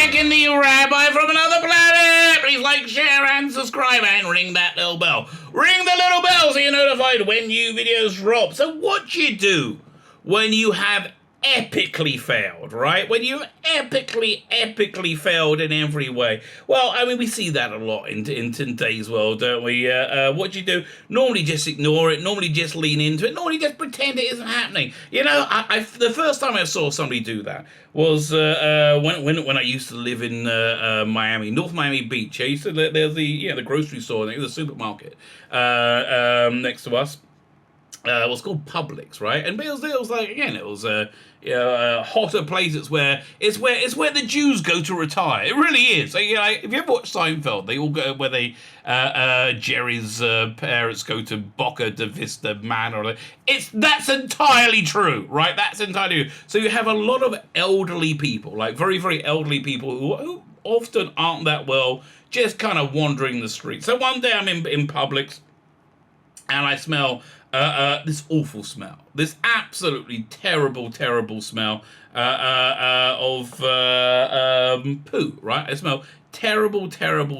Lebetkin, the Rabbi from another planet. Please like, share, and subscribe, and ring that little bell. Ring the little bell so you're notified when new videos drop. So what do you do when you have epically failed, right? When you've epically failed in every way. Well, I mean, we see that a lot in today's world, don't we? What do you do? Normally just ignore it, normally just lean into it, normally just pretend it isn't happening. You know, the first time I saw somebody do that was when I used to live in Miami, North Miami Beach. I used to, there's the grocery store, the supermarket next to us. It was called Publix, right? And it was like, again, it was hotter places where it's where the Jews go to retire. It really is. So, if you ever watch Seinfeld, they all go where Jerry's parents go to Boca de Vista Manor. That's entirely true, right? That's entirely true. So you have a lot of elderly people, like very, very elderly people who often aren't that well, just kind of wandering the streets. So one day I'm in Publix and I smell this awful smell, this absolutely terrible smell of poo, right? I smell terrible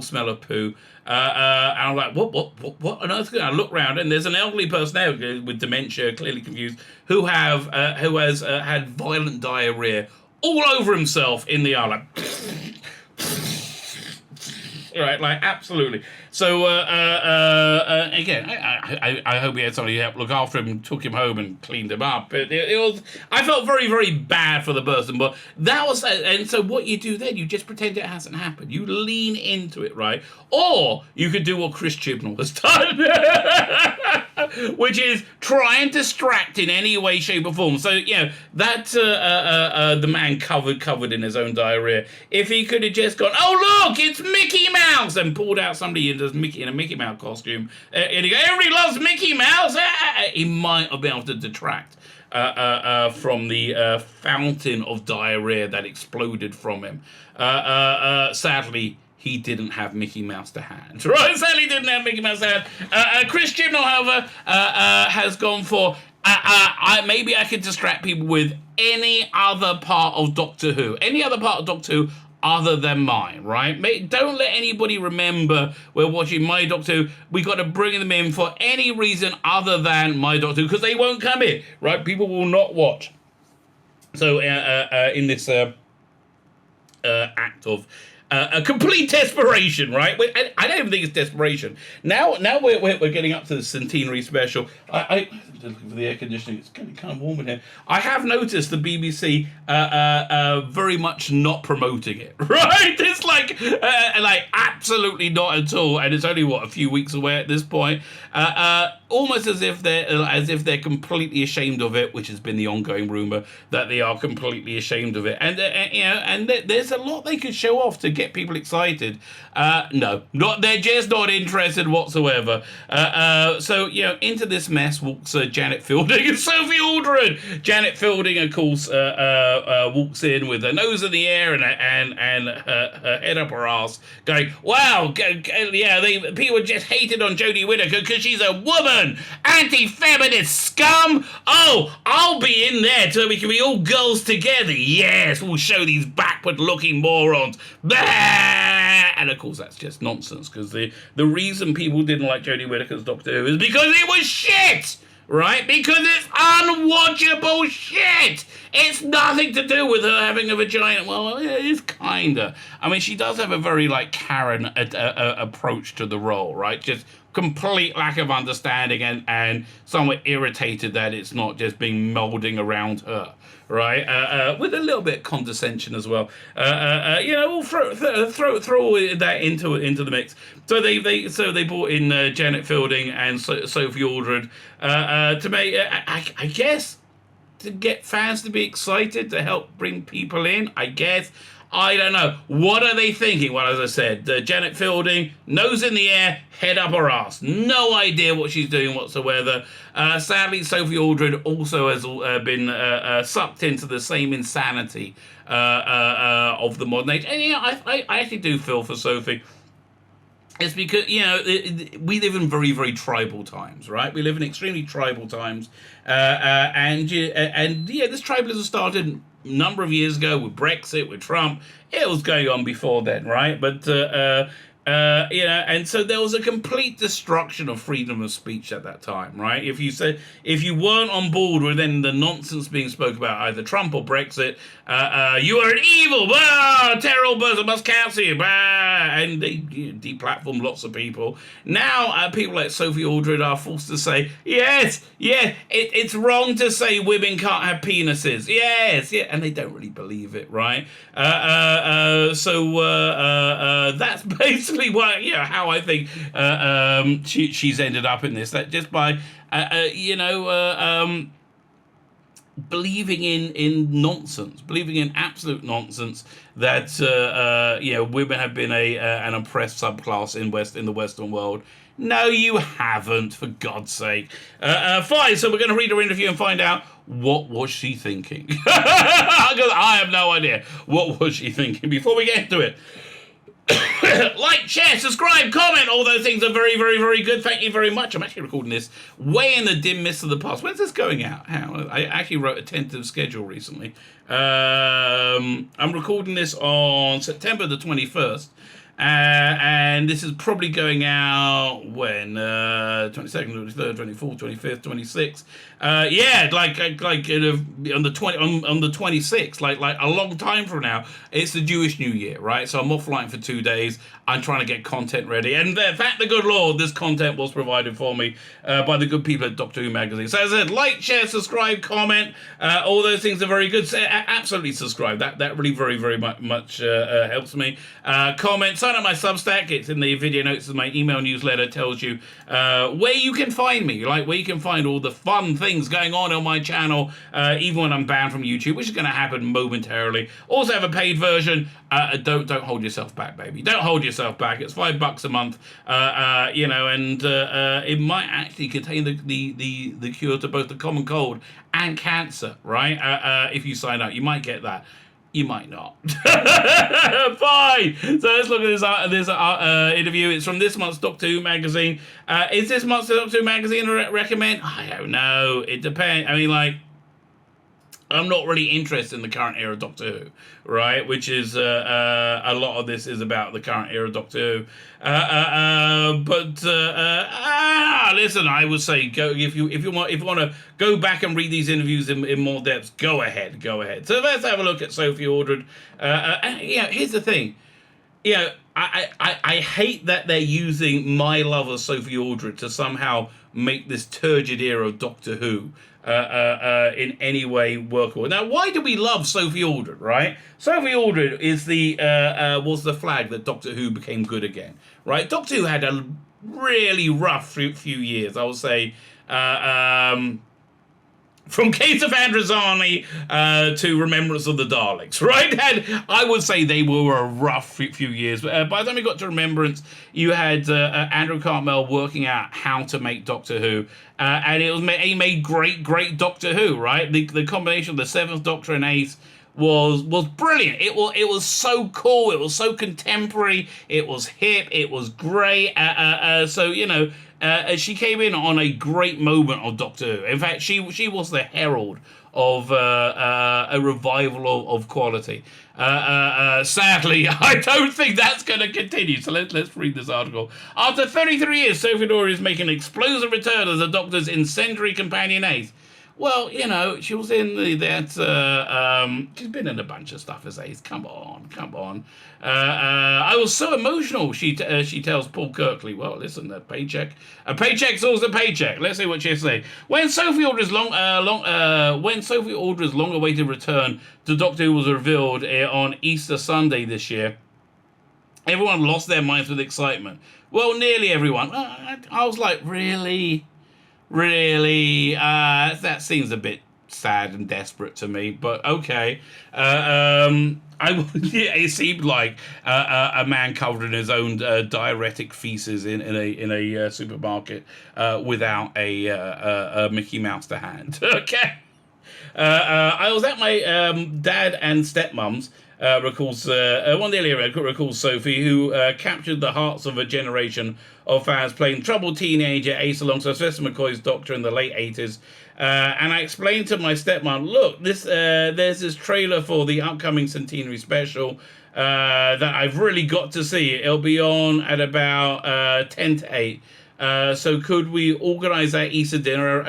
smell of poo. And I'm like, what on earth? I look around and there's an elderly person there with dementia, clearly confused, who has had violent diarrhea all over himself in the aisle, like, right, like absolutely. So again, I hope he had somebody help look after him, took him home and cleaned him up. It was, I felt very, very bad for the person, but that was, and so what you do then, you just pretend it hasn't happened. You lean into it, right? Or you could do what Chris Chibnall has done, which is try and distract in any way, shape, or form. So, that the man covered in his own diarrhea. If he could have just gone, oh look, it's Mickey Mouse, and pulled out somebody in a Mickey Mouse costume, and he go, everybody loves Mickey Mouse. He might have been able to detract from the fountain of diarrhea that exploded from him. Sadly, he didn't have Mickey Mouse to hand, right? Sadly, didn't have Mickey Mouse to hand. Chris Chibnall, however, has gone for, maybe I could distract people with any other part of Doctor Who. Any other part of Doctor Who other than mine, right? Don't let anybody remember we're watching my Doctor Who. We got to bring them in for any reason other than my Doctor Who, because they won't come in, right? People will not watch. So in this act of a complete desperation, right? I don't even think it's desperation. Now we're getting up to the centenary special. I'm looking for the air conditioning. It's getting kind of warm in here. I have noticed the BBC very much not promoting it, right? It's like absolutely not at all, and it's only a few weeks away at this point. Almost as if they're completely ashamed of it, which has been the ongoing rumor that they are completely ashamed of it, and there's a lot they could show off to get people excited. No, they're just not interested whatsoever. So into this mess walks Janet Fielding and Sophie Aldred. Janet Fielding, of course, walks in with her nose in the air and her head up her ass, going, "Wow, people just hated on Jodie Whittaker because she's a woman, anti-feminist scum. Oh, I'll be in there so we can be all girls together. Yes, we'll show these backward-looking morons." Blah! And of course, that's just nonsense, because the reason people didn't like Jodie Whittaker's Doctor Who is because it was shit, right? Because it's unwatchable shit. It's nothing to do with her having a vagina. Well, it is kinda. I mean, she does have a very Karen approach to the role, right? Just complete lack of understanding and somewhat irritated that it's not just being molding around her, right? With a little bit of condescension as well. We'll throw all that into the mix. So they brought in Janet Fielding and Sophie Aldred to make, I guess, to get fans to be excited, to help bring people in, I guess. I don't know. What are they thinking? Well, as I said, Janet Fielding, nose in the air, head up her ass. No idea what she's doing whatsoever. Sadly, Sophie Aldred also has been sucked into the same insanity of the modern age. And I actually do feel for Sophie. It's because, we live in very, very tribal times, right? We live in extremely tribal times, and this tribalism started a number of years ago with Brexit, with Trump. It was going on before then, right? But and so there was a complete destruction of freedom of speech at that time, right? If you weren't on board with then the nonsense being spoke about either Trump or Brexit, you are an evil, terrible person, must cancel you, and they deplatformed lots of people. Now people like Sophie Aldred are forced to say, it's wrong to say women can't have penises, and they don't really believe it, right? So that's basically how I think she's ended up in this. That just by believing in nonsense, believing in absolute nonsense that women have been an oppressed subclass in the Western world. No, you haven't, for God's sake. Fine, so we're going to read her interview and find out what was she thinking. Because I have no idea what was she thinking. Before we get into it, like, share, subscribe, comment. All those things are very, very, very good. Thank you very much. I'm actually recording this way in the dim mist of the past. When's this going out? How? I actually wrote a tentative schedule recently. I'm recording this on September the 21st. And this is probably going out when 22nd, 23rd, 24th, 25th, 26th. On the 26th, like a long time from now. It's the Jewish New Year, right? So I'm offline for 2 days. I'm trying to get content ready, and thank the good Lord, this content was provided for me by the good people at Doctor Who magazine. So as I said, like, share, subscribe, comment. All those things are very good. So absolutely subscribe. That really very, very much helps me. Comment. Sign up my Substack. It's in the video notes of my email newsletter. Tells you where you can find me, like where you can find all the fun things going on my channel, even when I'm banned from YouTube, which is going to happen momentarily. Also have a paid version. Don't hold yourself back, baby. Don't hold yourself back. It's $5 a month, and it might actually contain the cure to both the common cold and cancer, right? If you sign up, you might get that. You might not. Fine. So let's look at this interview. It's from this month's Doctor Who magazine. Is this month's Doctor Who magazine recommend? I don't know. It depends. I mean, I'm not really interested in the current era of Doctor Who, right? Which is a lot of this is about the current era of Doctor Who. Listen, I would say go if you want to go back and read these interviews in more depth. Go ahead. So let's have a look at Sophie Aldred. Here's the thing. I hate that they're using my love of Sophie Aldred to somehow make this turgid era of Doctor Who in any way workable. Now, why do we love Sophie Aldred, right? Sophie Aldred is was the flag that Doctor Who became good again, right? Doctor Who had a really rough few years, I would say. From Case of Androzani to Remembrance of the Daleks, right? And I would say they were a rough few years. But by the time we got to Remembrance, you had Andrew Cartmel working out how to make Doctor Who. And he made great Doctor Who, right? The combination of the Seventh Doctor and Ace was brilliant. It was so cool. It was so contemporary. It was hip. It was great. She came in on a great moment of Doctor Who. In fact, she was the herald of a revival of quality. Sadly, I don't think that's going to continue. So let's read this article. After 33 years, Sophie Aldred is making an explosive return as the Doctor's incendiary companion Ace. Well, she was in she's been in a bunch of stuff as Ace. Come on. I was so emotional, she tells Paul Kirkley. Well, listen, a paycheck's always a paycheck. Let's see what she says. When Sophie Aldred's long-awaited return to Doctor Who was revealed on Easter Sunday this year, everyone lost their minds with excitement. Well, nearly everyone. I was like, really? That seems a bit sad and desperate to me, but okay. It seemed like a man covered in his own diuretic feces in a supermarket without a Mickey Mouse to hand. Okay. I was at my dad and stepmom's recalls Sophie, who captured the hearts of a generation of fans playing troubled teenager Ace alongside Sylvester McCoy's Doctor in the late 80s. And I explained to my stepmom, look, there's this trailer for the upcoming centenary special that I've really got to see. It'll be on at about 10 to 8. So could we organise that Easter dinner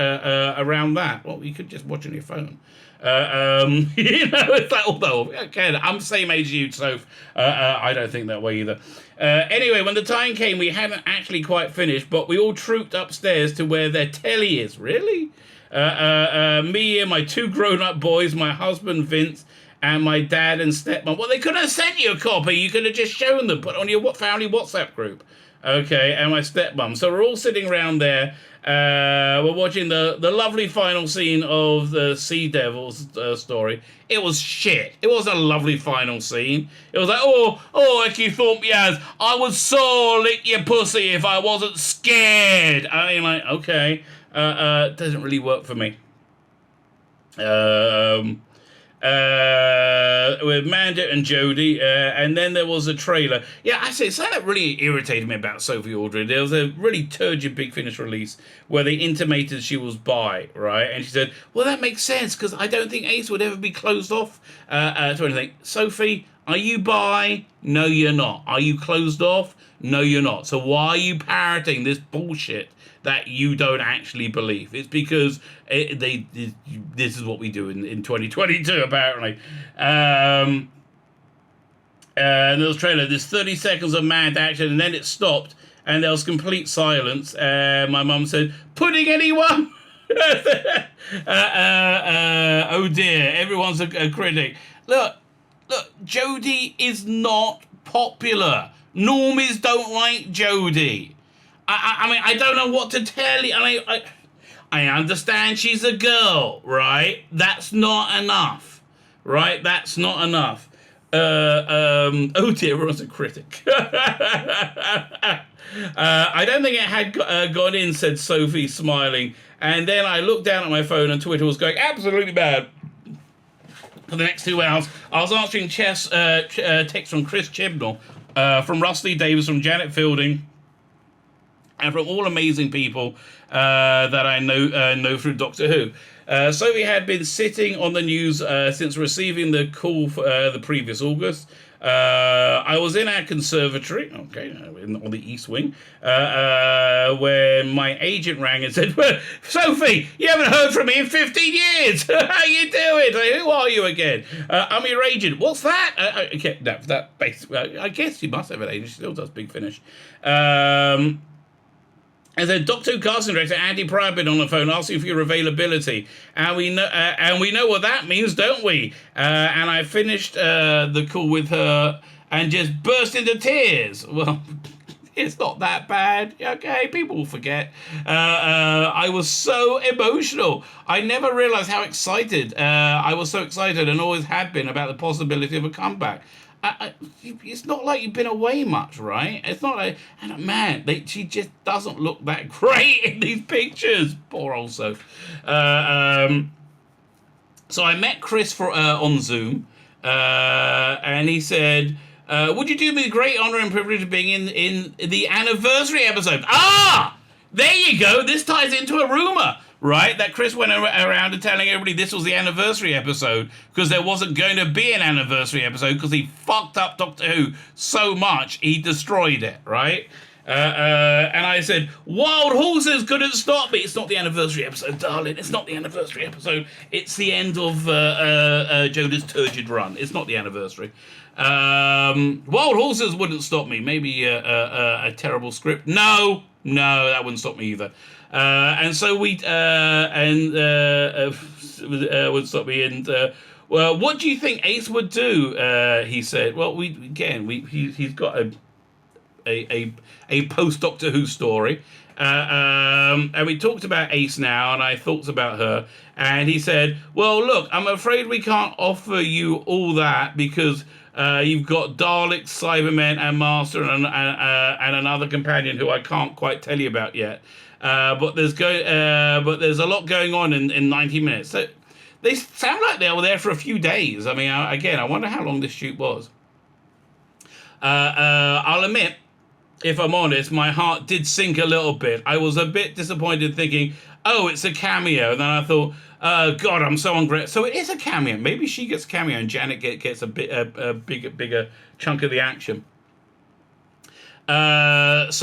around that? Well, you could just watch on your phone. It's like, although, okay, I'm the same age as you, Soph. I don't think that way either. Anyway, when the time came, we hadn't actually quite finished, but we all trooped upstairs to where their telly is. Really? Me and my 2 grown-up boys, my husband Vince, and my dad and stepmom. Well, they couldn't have sent you a copy. You could have just shown them, put on your family WhatsApp group. Okay, and my stepmom. So we're all sitting around there. We're watching the lovely final scene of the Sea Devils story. It was shit. It wasn't a lovely final scene. It was like, if you thought me as, I would so lick your pussy if I wasn't scared. I mean, like, okay, doesn't really work for me. With Manda and Jodie, and then there was a trailer. Yeah, actually, something that really irritated me about Sophie Aldred. There was a really turgid Big Finish release where they intimated she was bi, right? And she said, well, that makes sense, because I don't think Ace would ever be closed off to anything. Sophie, are you bi? No, you're not. Are you closed off? No, you're not. So why are you parroting this bullshit that you don't actually believe? It's because this is what we do in 2022, apparently. And there was a trailer, there's 30 seconds of mad action, and then it stopped, and there was complete silence. My mum said, pudding anyone? Oh dear, everyone's a critic. Look, Jodie is not popular. Normies don't like Jodie. I mean, I don't know what to tell you. I understand she's a girl, right? That's not enough, right? That's not enough. Oh dear, everyone's a critic. I don't think it had gone in, said Sophie, smiling. And then I looked down at my phone and Twitter was going absolutely bad. For the next 2 hours, I was answering text from Chris Chibnall, from Rusty Davis, from Janet Fielding, and from all amazing people that I know through Doctor Who. Sophie had been sitting on the news since receiving the call for the previous August. I was in our conservatory, on the East Wing, when my agent rang and said, well, Sophie, you haven't heard from me in 15 years. How you doing? Who are you again? I'm your agent. What's that? Okay, no, that basically, I guess she must have an agent. She still does Big Finish. And then Doctor Who casting director Andy Pryor been on the phone asking for your availability, and we know what that means, don't we? And I finished the call with her and just burst into tears. Well, it's not that bad, okay? People will forget. I was so emotional. I never realised how excited I was. So excited and always had been about the possibility of a comeback. It's not like you've been away much, right? It's not like, and man, she just doesn't look that great in these pictures. Poor old Soph. So I met Chris on Zoom, and he said, would you do me the great honour and privilege of being in the anniversary episode? Ah! There you go. This ties into a rumour, right? That Chris went around and telling everybody this was the anniversary episode because there wasn't going to be an anniversary episode because he fucked up Doctor Who so much he destroyed it, right? And I said, wild horses couldn't stop me. It's not the anniversary episode, darling. It's not the anniversary episode. It's the end of Jodie's turgid run. It's not the anniversary. Wild horses wouldn't stop me. Maybe a terrible script. No, that wouldn't stop me either. And so would stop me. And well, what do you think Ace would do? He said. Well, he's got a post Doctor Who story, and we talked about Ace now, and I thought about her, and he said, well, look, I'm afraid we can't offer you all that because you've got Daleks, Cybermen, and Master, and another companion who I can't quite tell you about yet. But there's a lot going on in 90 minutes. So they sound like they were there for a few days. I mean, I wonder how long this shoot was. I'll admit, if I'm honest, my heart did sink a little bit. I was a bit disappointed thinking, oh, it's a cameo. And then I thought, God, I'm so ungrateful. So it is a cameo. Maybe she gets a cameo and Janet gets a bigger chunk of the action. So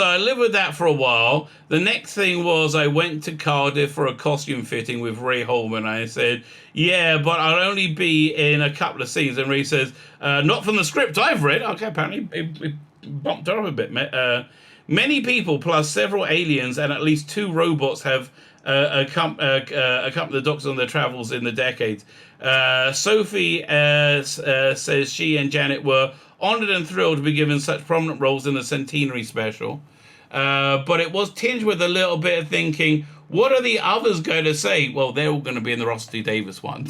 I lived with that for a while. The next thing was I went to Cardiff for a costume fitting with Ray Holman. I said, yeah, but I'll only be in a couple of scenes. And Ray says, not from the script I've read. Okay, apparently it bumped her up a bit. Many people plus several aliens and at least 2 robots have accompanied the Doctor on their travels in the decades. Sophie says she and Janet were honoured and thrilled to be given such prominent roles in the centenary special. But it was tinged with a little bit of thinking, what are the others going to say? Well, they're all going to be in the Ross D. Davis one.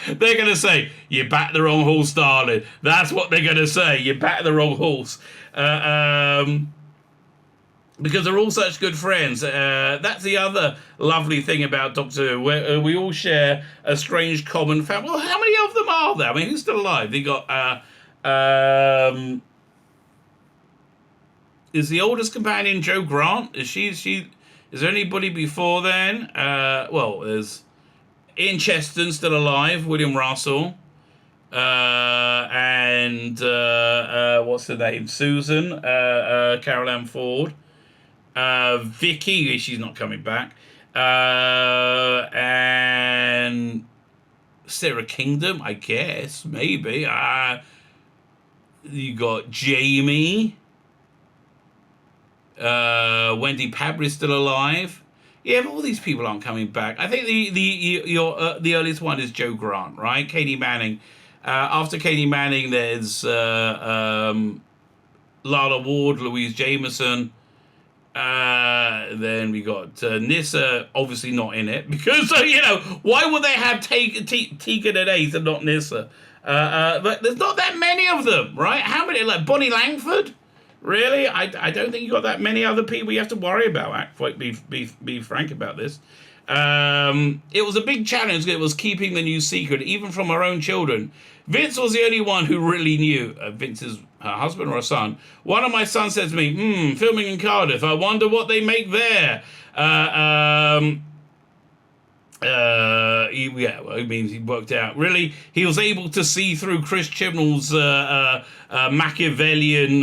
They're going to say, you backed the wrong horse, darling. That's what they're going to say. You backed the wrong horse. Because they're all such good friends. That's the other lovely thing about Doctor Who, where we all share a strange common family. Well, how many of them are there? I mean, who's still alive? They got... is the oldest companion Jo Grant? Is there anybody before then? Well, there's Ian Cheston still alive, William Russell, and what's her name? Susan, Carol Ann Ford, Vicky, she's not coming back, and Sarah Kingdom, I guess, maybe. You got Jamie. Wendy Pabry's still alive. Yeah, but all these people aren't coming back. I think the earliest one is Jo Grant, right? Katie Manning. After Katie Manning, there's Lala Ward, Louise Jameson. Then we got Nyssa, obviously not in it because why would they have Tegan and Ace and not Nyssa? But there's not that many of them, right? How many? Like Bonnie Langford. Really? I don't think you got that many other people you have to worry about. Be frank about this. It was a big challenge. It was keeping the news secret, even from her own children. Vince was the only one who really knew. Vince is her husband or her son. One of my sons says to me, filming in Cardiff. I wonder what they make there. It means he worked out. Really, he was able to see through Chris Chibnall's Machiavellian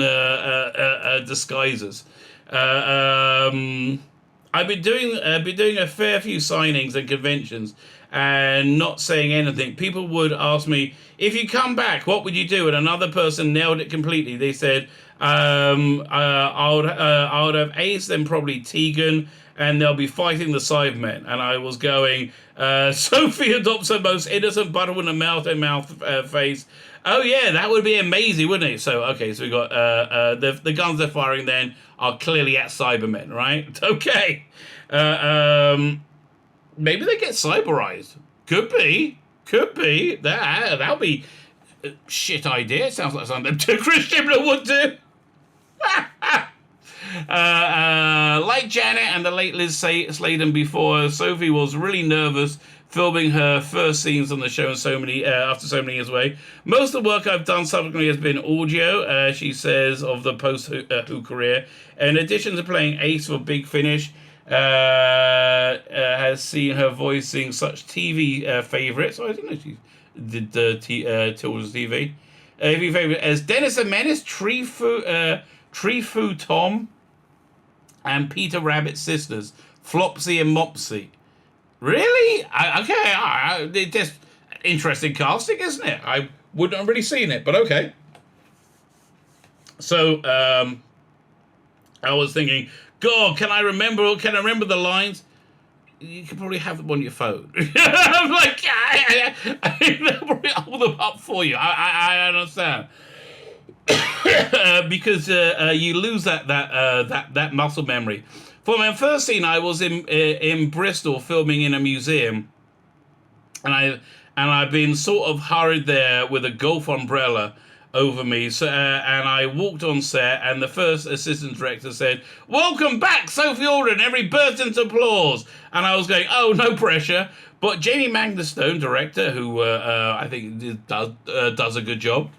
disguises. I've been doing a fair few signings and conventions and not saying anything. People would ask me, if you come back, what would you do? And another person nailed it completely. They said, I would have Ace, then probably Tegan, and they'll be fighting the Cybermen. And I was going, Sophie adopts her most innocent butter with a mouth face. Oh yeah, that would be amazing, wouldn't it? So okay, so we got the guns they're firing then are clearly at Cybermen, right? Okay. Maybe they get cyberized. Could be. That'll be a shit idea. It sounds like something Chris Chibnall would do. Like Janet and the late Liz Sladen before, Sophie was really nervous filming her first scenes on the show after so many years away. Most of the work I've done subsequently has been audio, she says, of the post-Who career. In addition to playing Ace for Big Finish, has seen her voicing such TV favourites. I didn't know she did children's TV. As Dennis the Menace, Tree Fu Tom, and Peter Rabbit's sisters, Flopsy and Mopsy. Really? Okay, just interesting casting, isn't it? I wouldn't have really seen it, but okay. So, I was thinking, God, can I remember the lines? You can probably have them on your phone. I'm like, I'll probably hold them up for you. I understand. Because you lose that muscle memory. For my first scene, I was in Bristol filming in a museum, and I've been sort of hurried there with a golf umbrella. over me. So, and I walked on set, and the first assistant director said, "Welcome back, Sophie Aldred," and every burst into applause. And I was going, "Oh, no pressure." But Jamie Magnustone, director, who I think does a good job,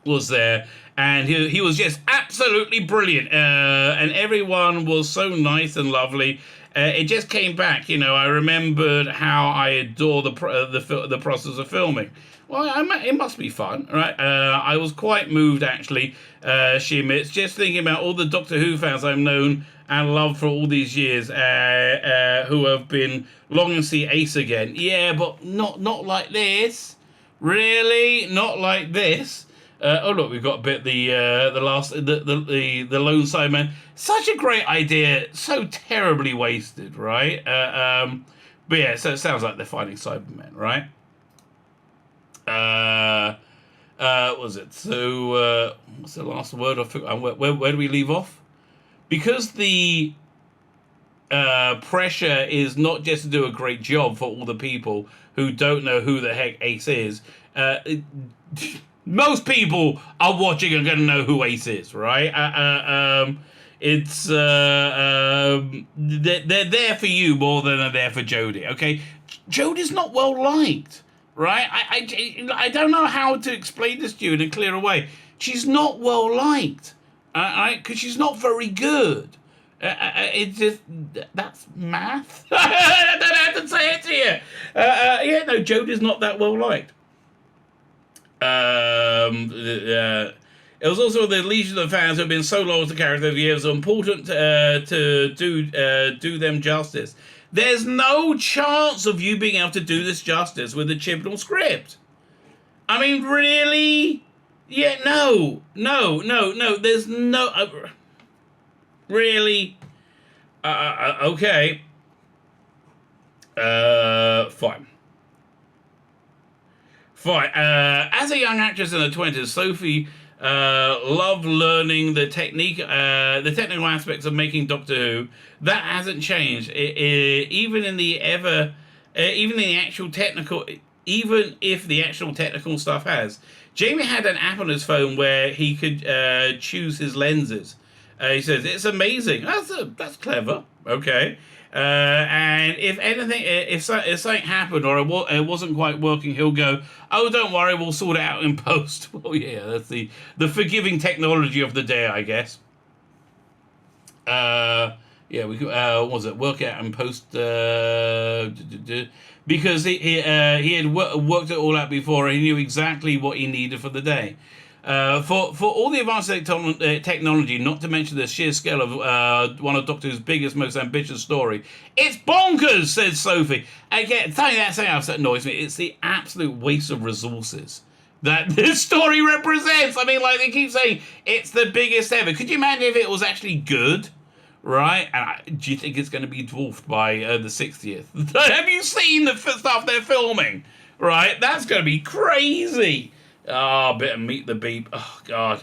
was there, and he was just absolutely brilliant, and everyone was so nice and lovely. It just came back, I remembered how I adore the process of filming. Well, it must be fun, right? I was quite moved, actually, she admits, just thinking about all the Doctor Who fans I've known and loved for all these years, who have been longing to see Ace again. Yeah, but not like this. Really? Not like this. Oh look, we've got a bit the Lone Sideman. Such a great idea, so terribly wasted, right? But yeah, so it sounds like they're finding Cybermen, right? Was it? So what's the last word? Where do we leave off? Because the pressure is not just to do a great job for all the people who don't know who the heck Ace is. Most people are watching and going to know who Ace is, right? It's they're there for you more than they're there for Jodie. Okay, Jodie's not well liked, right? I don't know how to explain this to you in a clearer way. She's not well liked, because she's not very good. It's just, that's math. I don't have to say it to you. Yeah, no, Jodie's not that well liked. It was also the legion of fans who have been so loyal to the character over years, so important to do them justice. There's no chance of you being able to do this justice with the Chibnall script. I mean, really? Yeah, no. There's no... really? Okay. Fine. As a young actress in her 20s, Sophie loved learning the technical aspects of making Doctor Who. That hasn't changed. Even if the actual technical stuff has. Jamie had an app on his phone where he could choose his lenses. He says it's amazing. That's clever. Okay. And if anything, if something happened or it wasn't quite working, he'll go, "Oh, don't worry, we'll sort it out in post." Well, yeah, that's the forgiving technology of the day, I guess. Yeah, we could, was it work it out in post? Because he had worked it all out before, and he knew exactly what he needed for the day. For all the advanced technology, not to mention the sheer scale of one of Doctor Who's biggest, most ambitious story, it's bonkers, says Sophie. Again, something else that annoys me, it's the absolute waste of resources that this story represents. I mean, like, they keep saying it's the biggest ever. Could you imagine if it was actually good? Right? And do you think it's going to be dwarfed by the 60th? Have you seen the stuff they're filming? Right? That's going to be crazy. Oh, bit of Meet the Beep. Oh, God.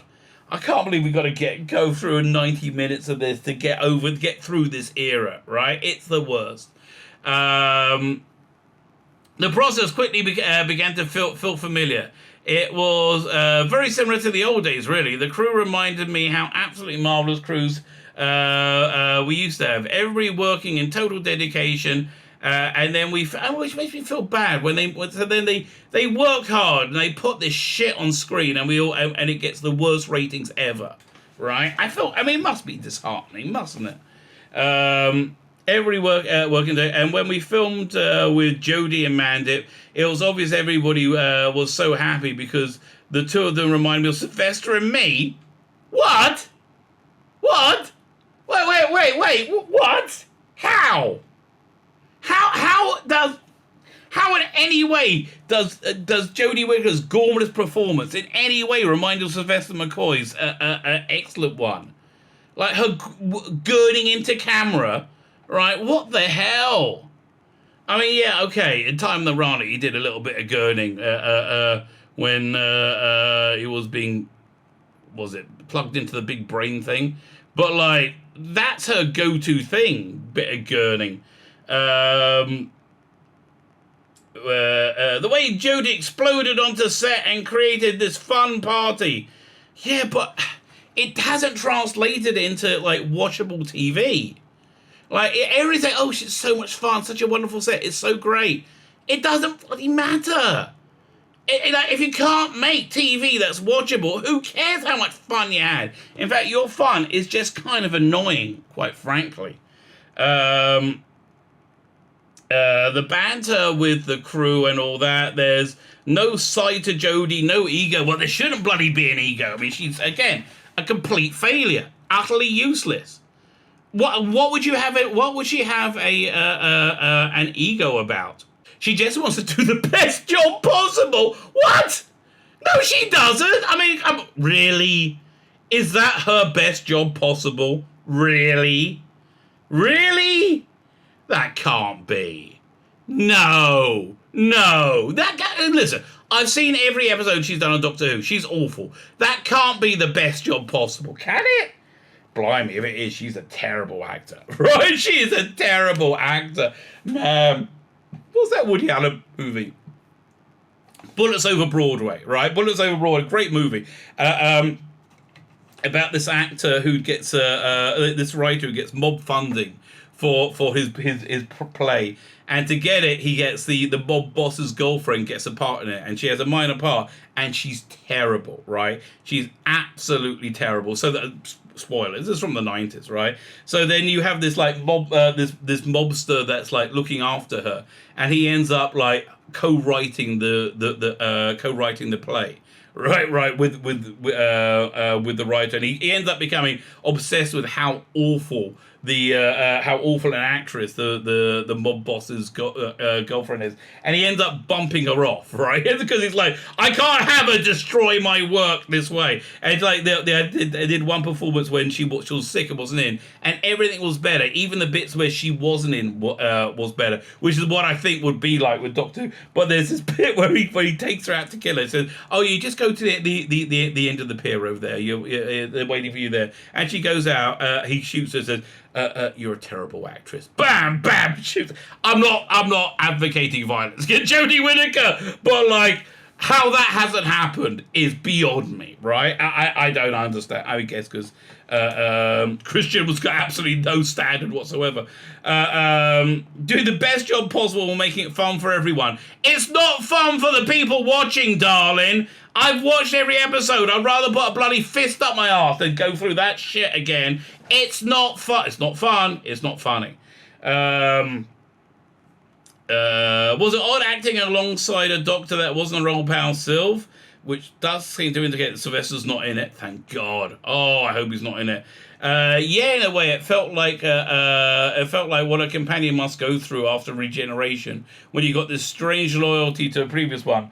I can't believe we've got to go through 90 minutes of this to get through this era, right? It's the worst. The process quickly began to feel familiar. It was very similar to the old days, really. The crew reminded me how absolutely marvelous crews we used to have. Everybody working in total dedication. And then which makes me feel bad when they work hard and they put this shit on screen and and it gets the worst ratings ever, right? It must be disheartening, mustn't it? Every working day, and when we filmed with Jodie and Mandip, it was obvious everybody was so happy because the two of them remind me of Sylvester and me. What? Wait, what? How in any way does Jodie Whittaker's gormless performance in any way remind you of Sylvester McCoy's excellent one? Like her girding into camera, right? What the hell? I mean, yeah, okay. In Time of the Rana, he did a little bit of girding when he was being, plugged into the big brain thing? But like, that's her go-to thing, bit of girding. The way Jodie exploded onto set and created this fun party. Yeah, but it hasn't translated into like watchable TV. Like everything. Oh, she's so much fun. Such a wonderful set. It's so great. It doesn't bloody matter. Like, if you can't make TV that's watchable, who cares how much fun you had? In fact, your fun is just kind of annoying, quite frankly. The banter with the crew and all that, there's no side to Jodie, no ego. Well, there shouldn't bloody be an ego. I mean, she's, again, a complete failure. Utterly useless. What would you have it? What would she have an ego about? She just wants to do the best job possible. What? No, she doesn't. I mean, really? Is that her best job possible? Really? Really? That can't be. No. Listen, I've seen every episode she's done on Doctor Who. She's awful. That can't be the best job possible, can it? Blimey, if it is, she's a terrible actor. Right? She is a terrible actor. What's that Woody Allen movie? Bullets Over Broadway, right? Bullets Over Broadway, great movie. About this actor who gets, this writer who gets mob funding for his play. And to get it, he gets the mob boss's girlfriend gets a part in it. And she has a minor part. And she's terrible, right? She's absolutely terrible. So that... Spoilers, this is from the 90s, right? So then you have this like this mobster that's like looking after her, and he ends up like co-writing the play, right with the writer, and he ends up becoming obsessed with how awful an actress the mob boss's girlfriend is, and he ends up bumping her off, right? Because he's like, I can't have her destroy my work this way. And it's like they did one performance when she was sick and wasn't in, and everything was better. Even the bits where she wasn't in was better, which is what I think would be like with Doctor Who. But there's this bit where he takes her out to kill her. He says, "Oh, you just go to the end of the pier over there. They're waiting for you there." And she goes out. He shoots her. Says, "You're a terrible actress." Bam, bam, shoot. I'm not advocating violence against Jodie Whittaker, but like how that hasn't happened is beyond me, right? I don't understand. I guess because Christian was got absolutely no standard whatsoever. Doing the best job possible and making it fun for everyone. It's not fun for the people watching, darling. I've watched every episode. I'd rather put a bloody fist up my arse than go through that shit again. It's not fun. It's not fun. It's not funny. Was it odd acting alongside a doctor that wasn't a role pal Sylve? Which does seem to indicate that Sylvester's not in it. Thank God. Oh, I hope he's not in it. Yeah, in a way, it felt like what a companion must go through after regeneration, when you got this strange loyalty to a previous one.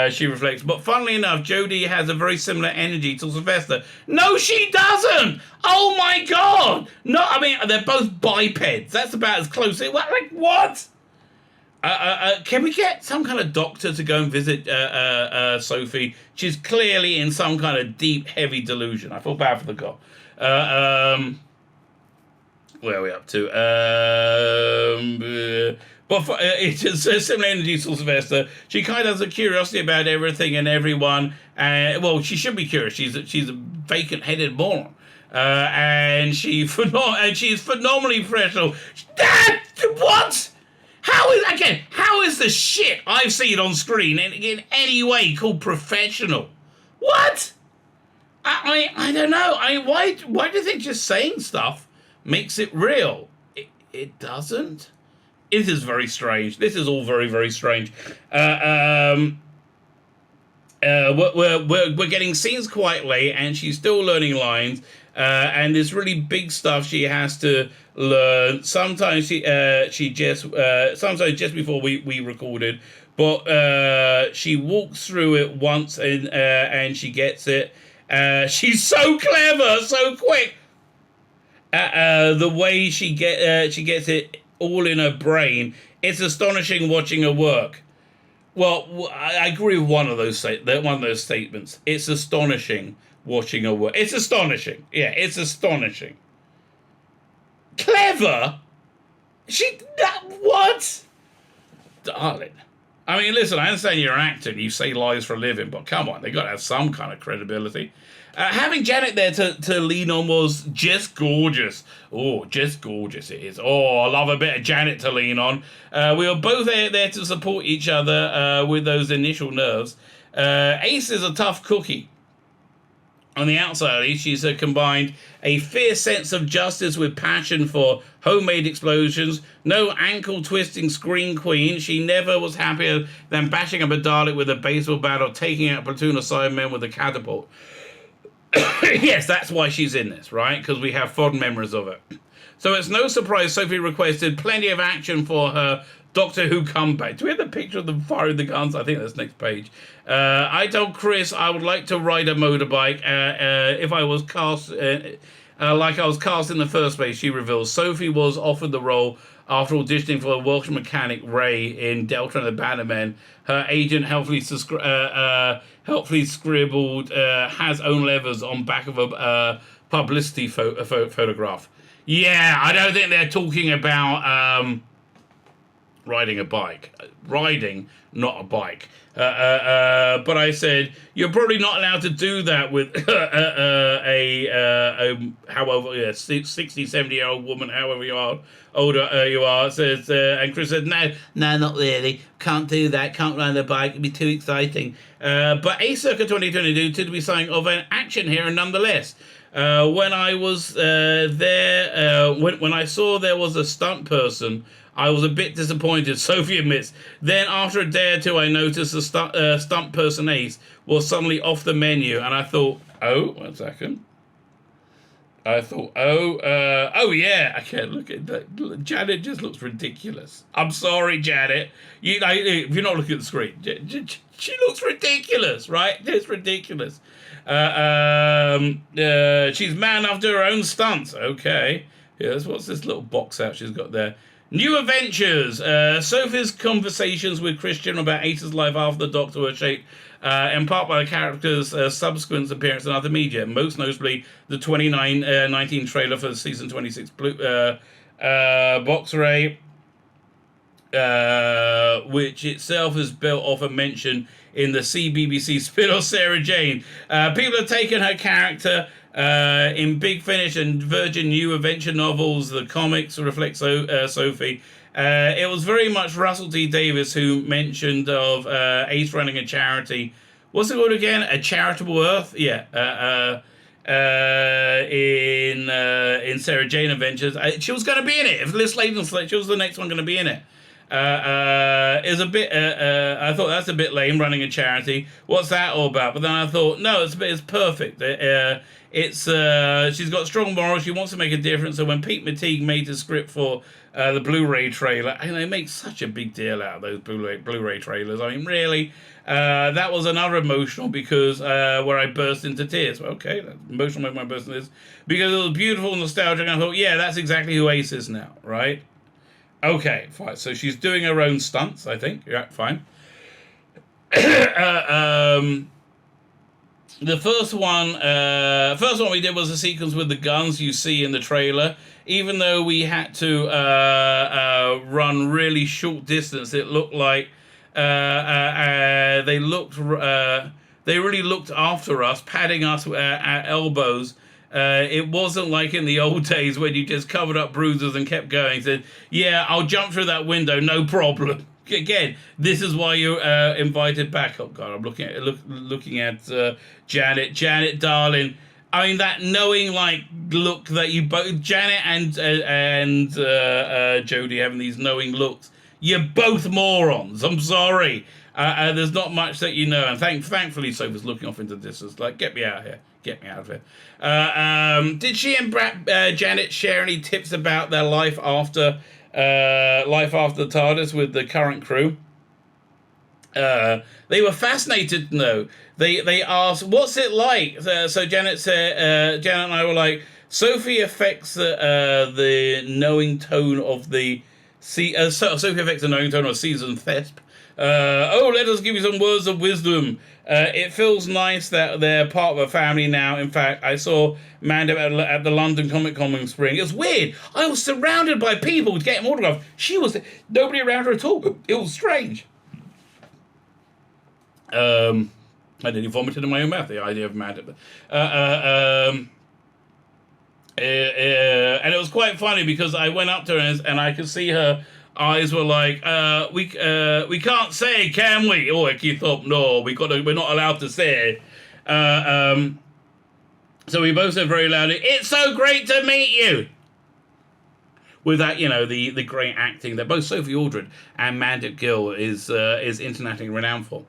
She reflects. But funnily enough, Jodie has a very similar energy to Sylvester. No, she doesn't. Oh my God. No, I mean they're both bipeds. That's about as close. Like what? Can we get some kind of doctor to go and visit Sophie? She's clearly in some kind of deep, heavy delusion. I feel bad for the girl. Where are we up to? But it's just a similar energy to Sylvester. She kind of has a curiosity about everything and everyone. Well, she should be curious. She's a vacant-headed moron. And she's phenomenally professional. Dad, what? How is the shit I've seen on screen in any way called professional? What? I don't know. Why do you think just saying stuff makes it real? It doesn't. It is very strange. This is all very, very strange. We're getting scenes quite late, and she's still learning lines. And there's really big stuff she has to learn. Sometimes sometimes just before we recorded, but she walks through it once and she gets it. She's so clever, so quick. The way she gets it all in her brain. It's astonishing watching her work. Well, I agree with one of those statements. It's astonishing watching her work. It's astonishing. Yeah, it's astonishing. Clever? What? Darling. I mean, listen, I understand you're an actor and you say lies for a living, but come on, they got to have some kind of credibility. Having Janet there to lean on was just gorgeous. Oh, just gorgeous it is. Oh, I love a bit of Janet to lean on. We were both there to support each other with those initial nerves. Ace is a tough cookie. On the outside, at least, she's combined a fierce sense of justice with passion for homemade explosions. No ankle-twisting scream queen. She never was happier than bashing up a Dalek with a baseball bat or taking out a platoon of Cybermen with a catapult. Yes, that's why she's in this, right? Because we have fond memories of it. So it's no surprise Sophie requested plenty of action for her Doctor Who comeback. Do we have the picture of them firing the guns? I think that's next page. I told Chris I would like to ride a motorbike if I was cast like I was cast in the first place, she reveals. Sophie was offered the role after auditioning for a Welsh mechanic, Ray, in Delta and the Bannermen. Her agent helpfully scribbled has own levers on back of a publicity photograph. Yeah, I don't think they're talking about riding a bike. Riding, not a bike. But I said, you're probably not allowed to do that with however, 60, 70-year-old woman, however you are, older you are. Says, and Chris said, no, not really. Can't do that. Can't ride a bike. It'd be too exciting. But A Circa 2022 to be something of an action hero nonetheless. When I was there, when I saw there was a stunt person, I was a bit disappointed, Sophie admits. Then after a day or two, I noticed the stunt person Ace was suddenly off the menu, and I thought, oh, 1 second. I thought, oh yeah, I can't look at that. Janet just looks ridiculous. I'm sorry, Janet. If you're not looking at the screen, she looks ridiculous, right? It's ridiculous. She's man after her own stunts. Okay. Yes, what's this little box out she's got there? New adventures. Sophie's conversations with Christian about Ace's life after the Doctor were shaped in part by the character's subsequent appearance in other media, most notably the 2019 trailer for the season 26 box array, which itself is built off a mention in the CBBC spin-off Sarah Jane. People have taken her character in Big Finish and Virgin New Adventure novels. The comics reflect Sophie. It was very much Russell T Davies who mentioned of Ace running a charity. What's it called again? A Charitable Earth? Yeah. In Sarah Jane Adventures. She was going to be in it. If Liz Sladen's she was the next one going to be in it. Is a bit. I thought that's a bit lame, running a charity. What's that all about? But then I thought, no, it's perfect. She's got strong morals. She wants to make a difference. So when Pete Matigue made the script for the Blu-ray trailer, and they make such a big deal out of those Blu-ray trailers. I mean, really, that was another emotional because where I burst into tears. Well, okay, that's emotional when I burst into tears because it was beautiful, nostalgic. And I thought, yeah, that's exactly who Ace is now, right? Okay, fine. So she's doing her own stunts, I think. Yeah, fine. The first one we did was a sequence with the guns you see in the trailer. Even though we had to run really short distance, it looked like they really looked after us, patting us at elbows. It wasn't like in the old days when you just covered up bruises and kept going. Said, yeah, I'll jump through that window, no problem. Again, this is why you're invited back. Oh God, I'm looking at Janet. Janet, darling. I mean, that knowing look that you both, Janet and Jodie, having these knowing looks. You're both morons. I'm sorry. There's not much that you know, and thankfully Sophie's looking off into the distance. Get me out of here. Get me out of here. Did she and Janet share any tips about their life after the TARDIS with the current crew? They were fascinated to know. They asked, "What's it like?" So Janet said, Janet and I were like, "Sophie affects the knowing tone of the Sophie affects the knowing tone of season thesp. Let us give you some words of wisdom. It feels nice that they're part of a family now. In fact, I saw Mando at the London Comic Con in spring. It was weird. I was surrounded by people getting autographs. She was nobody around her at all. It was strange. I nearly vomited in my own mouth, the idea of Mandip. And it was quite funny because I went up to her and I could see her eyes were like, we can't say, can we? Oh, Keith thought, no, we're not allowed to say. So we both said very loudly, "It's so great to meet you." With that, the great acting that both Sophie Aldred and Mandip Gill is internationally renowned for.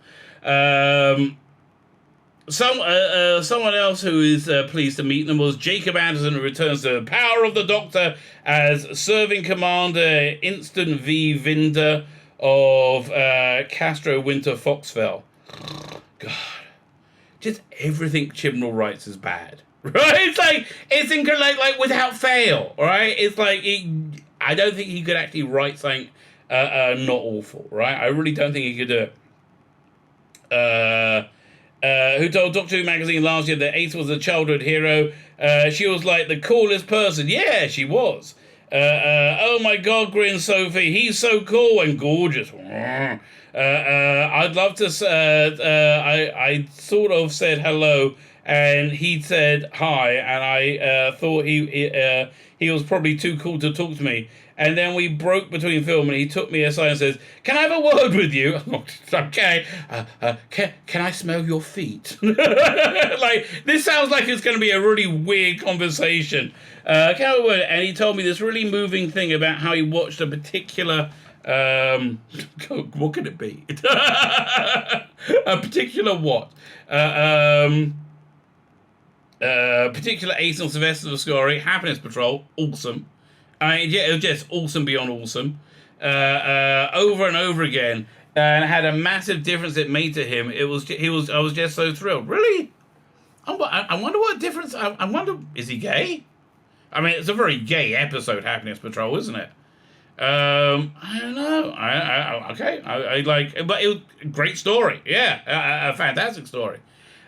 Someone else who is pleased to meet them was Jacob Anderson, who returns to Power of the Doctor as Serving Commander Instant V. Vinder of Castro Winter Foxfell. God, just everything Chibnall writes is bad, right? It's incredible, like without fail, right? It's like I don't think he could actually write something not awful, right? I really don't think he could do it. Who told Doctor Who magazine last year that Ace was a childhood hero. She was like the coolest person. Yeah, she was. Oh my God, grinned Sophie. He's so cool and gorgeous. I'd love to. I sort of said hello, and he said hi, and I thought he was probably too cool to talk to me. And then we broke between film, and he took me aside and says, "Can I have a word with you?" Okay. Can I smell your feet? Like, this sounds like it's going to be a really weird conversation. Can I have a word? And he told me this really moving thing about how he watched a particular... what could it be? A particular what? Particular Ace and Sylvester story, Happiness Patrol, awesome. It was just awesome beyond awesome, over and over again, and it had a massive difference it made to him. I was just so thrilled. Really, I wonder what difference. I wonder, is he gay? I mean, it's a very gay episode, Happiness Patrol, isn't it? I don't know. Okay, I like, but it was a great story. Yeah, a fantastic story.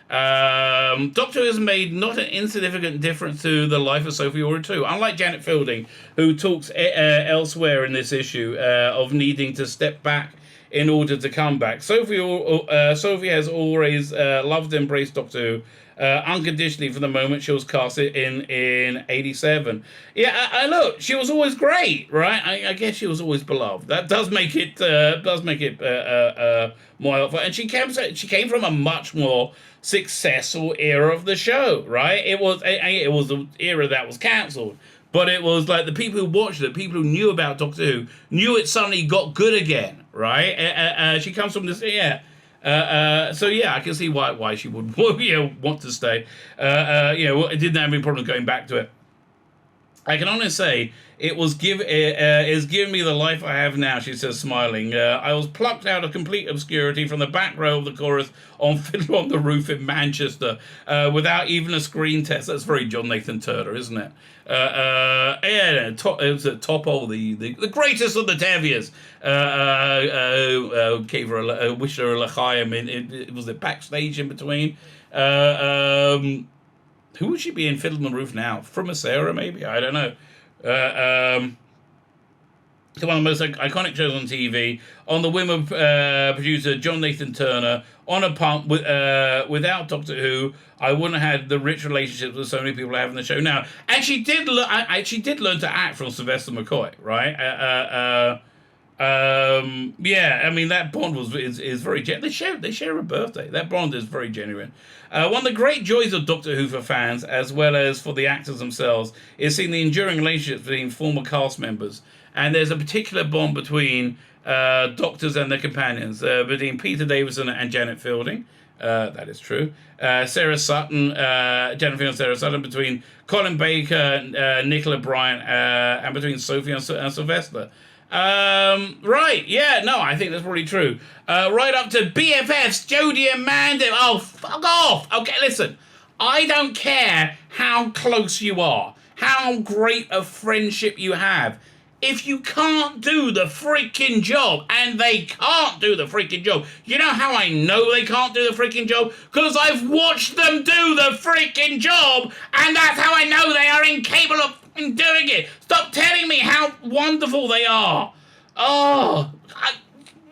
Doctor Who has made not an insignificant difference to the life of Sophie Aldred too. Unlike Janet Fielding, who talks elsewhere in this issue of needing to step back in order to come back, Sophie has always loved and embraced Doctor Who unconditionally from the moment she was casted in 87. Yeah, look, she was always great, right? I guess she was always beloved. That does make it more helpful. And she came from a much more successful era of the show, right? It was an era that was cancelled, but it was like the people who watched it, people who knew about Doctor Who, knew it suddenly got good again, right? She comes from this, so yeah, I can see why she would want to stay. It didn't have any problem going back to it. I can honestly say it's given me the life I have now, she says, smiling. I was plucked out of complete obscurity from the back row of the chorus on Fiddler on the Roof in Manchester without even a screen test. That's very John Nathan Turner, isn't it? It was at Topo, the greatest of the Teviers. Gave her wished her a l'chaim. It was it backstage in between. Who would she be in Fiddler on the Roof now? From a Sarah, maybe? I don't know. It's one of the most iconic shows on TV. On the whim of producer John Nathan Turner, on a pump without Doctor Who, I wouldn't have had the rich relationships with so many people I have in the show now. And she did learn to act from Sylvester McCoy, right? I mean, that bond is very genuine. They share a birthday. That bond is very genuine. One of the great joys of Doctor Who for fans, as well as for the actors themselves, is seeing the enduring relationships between former cast members. And there's a particular bond between doctors and their companions, between Peter Davison and Janet Fielding. That is true. Sarah Sutton, Janet Fielding and Sarah Sutton, between Colin Baker, Nicola Bryant, and between Sophie and Sylvester. Right, yeah, no, I think that's probably true. Right up to BFFs, Jodie and Mandip. Oh, fuck off. Okay, listen, I don't care how close you are, how great a friendship you have. If you can't do the freaking job, and they can't do the freaking job, you know how I know they can't do the freaking job? Because I've watched them do the freaking job, and that's how I know they are incapable of doing it. Stop telling me how wonderful they are. Oh,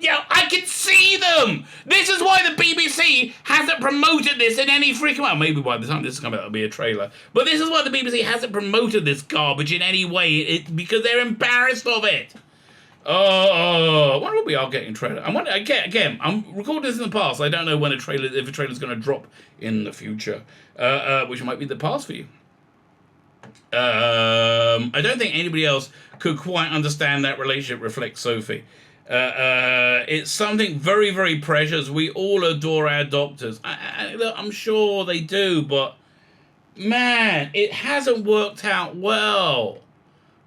Yeah, I can see them. This is why the BBC hasn't promoted this in any freaking way. Maybe by the time this is coming out, it'll be a trailer. But this is why the BBC hasn't promoted this garbage in any way. Because they're embarrassed of it. Oh, I wonder what we are getting trailer. I wonder again. I'm recording this in the past. I don't know when if a trailer's going to drop in the future, which might be the past for you. I don't think anybody else could quite understand that relationship reflects Sophie. It's something very, very precious. We all adore our doctors. I'm sure they do, but man, it hasn't worked out well,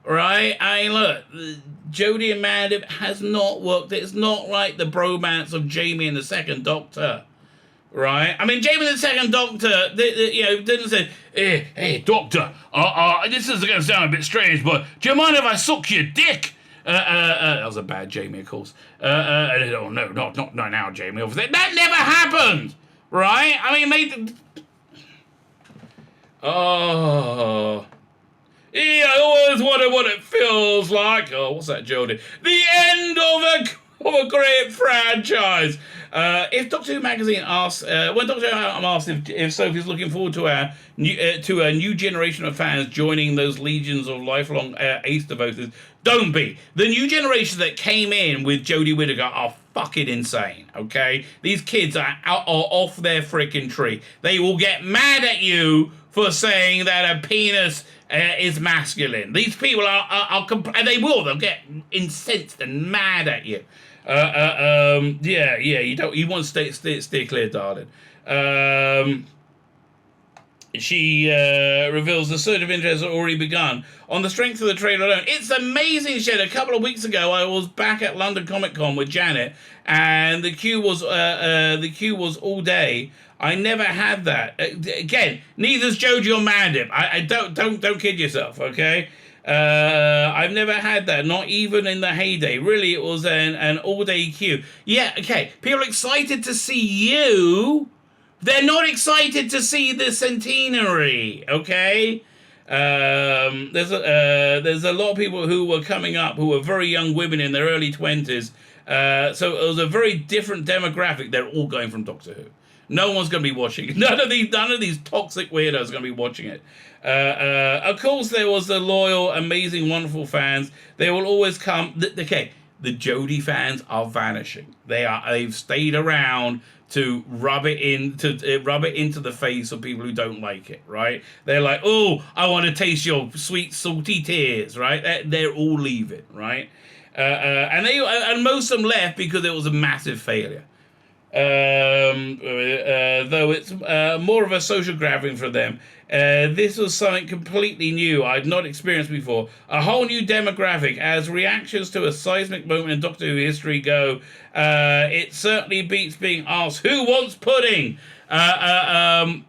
right? I mean, look, Jodie and Mandip has not worked. It's not like the bromance of Jamie and the Second Doctor, right? I mean, Jamie and the Second Doctor, didn't say, hey, Doctor, this is going to sound a bit strange, but do you mind if I suck your dick? That was a bad Jamie, of course. Oh no, not now, Jamie. That never happened, right? I mean, yeah, I always wonder what it feels like. Oh, what's that, Jodie? The end of a great franchise. If Doctor Who magazine asks, when Doctor Who asked if Sophie's looking forward to a new generation of fans joining those legions of lifelong Ace devotees, don't be. The new generation that came in with Jodie Whittaker are fucking insane, okay? These kids are off their freaking tree. They will get mad at you for saying that a penis is masculine. These people and they'll get incensed and mad at you. You want to stay clear, darling. She reveals the surge of interest has already begun on the strength of the trailer alone. It's amazing shit. A couple of weeks ago, I was back at London Comic Con with Janet, and the queue was all day. I never had that. Again, neither's Jodie or Mandip. I don't kid yourself, okay? I've never had that, not even in the heyday. Really, it was an all-day queue. Yeah, okay. People are excited to see you. They're not excited to see the centenary, okay? There's a lot of people who were coming up who were very young women in their early 20s. So it was a very different demographic. They're all going from Doctor Who. No one's going to be watching it. None of these toxic weirdos are going to be watching it. Of course, there was the loyal, amazing, wonderful fans. They will always come. The Jodie fans are vanishing. They've stayed around to rub it into the face of people who don't like it, right? They're like, oh, I want to taste your sweet, salty tears, right? They're all leaving, right? And most of them left because it was a massive failure. Though it's more of a social gathering for them. This was something completely new I'd not experienced before. A whole new demographic. As reactions to a seismic moment in Doctor Who history go, it certainly beats being asked, who wants pudding? I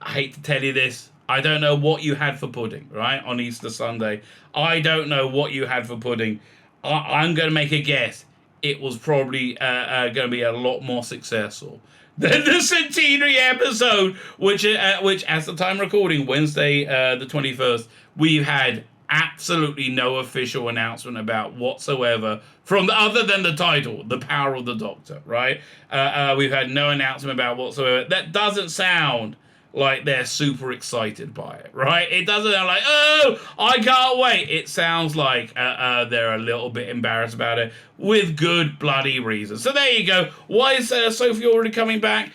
hate to tell you this. I don't know what you had for pudding, right, on Easter Sunday. I don't know what you had for pudding. I'm going to make a guess. It was probably going to be a lot more successful than the centenary episode, which as the time recording, Wednesday the 21st, we've had absolutely no official announcement about whatsoever from other than the title, The Power of the Doctor, right? We've had no announcement about whatsoever. That doesn't sound like they're super excited by it, right? It doesn't sound like, oh, I can't wait. It sounds like they're a little bit embarrassed about it with good bloody reasons. So there you go. Why is Sophie already coming back?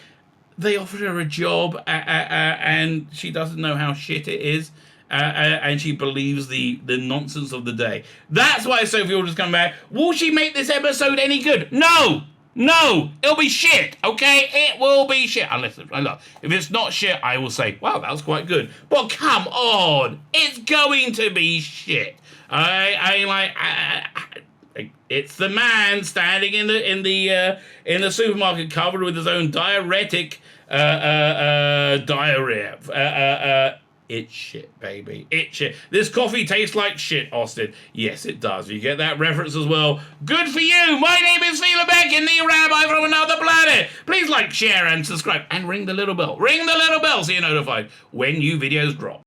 They offered her a job and she doesn't know how shit it is. And she believes the nonsense of the day. That's why Sophie Aldred's coming back. Will she make this episode any good? No! No, it'll be shit, okay? It will be shit. Unless, look, if it's not shit, I will say, wow, that was quite good. But come on, it's going to be shit. It's the man standing in the supermarket covered with his own diuretic diarrhea. It's shit, baby. It's shit. This coffee tastes like shit, Austin. Yes, it does. You get that reference as well. Good for you. My name is Tzvi Lebetkin, the Rabbi from another planet. Please like, share, and subscribe. And ring the little bell. Ring the little bell so you're notified when new videos drop.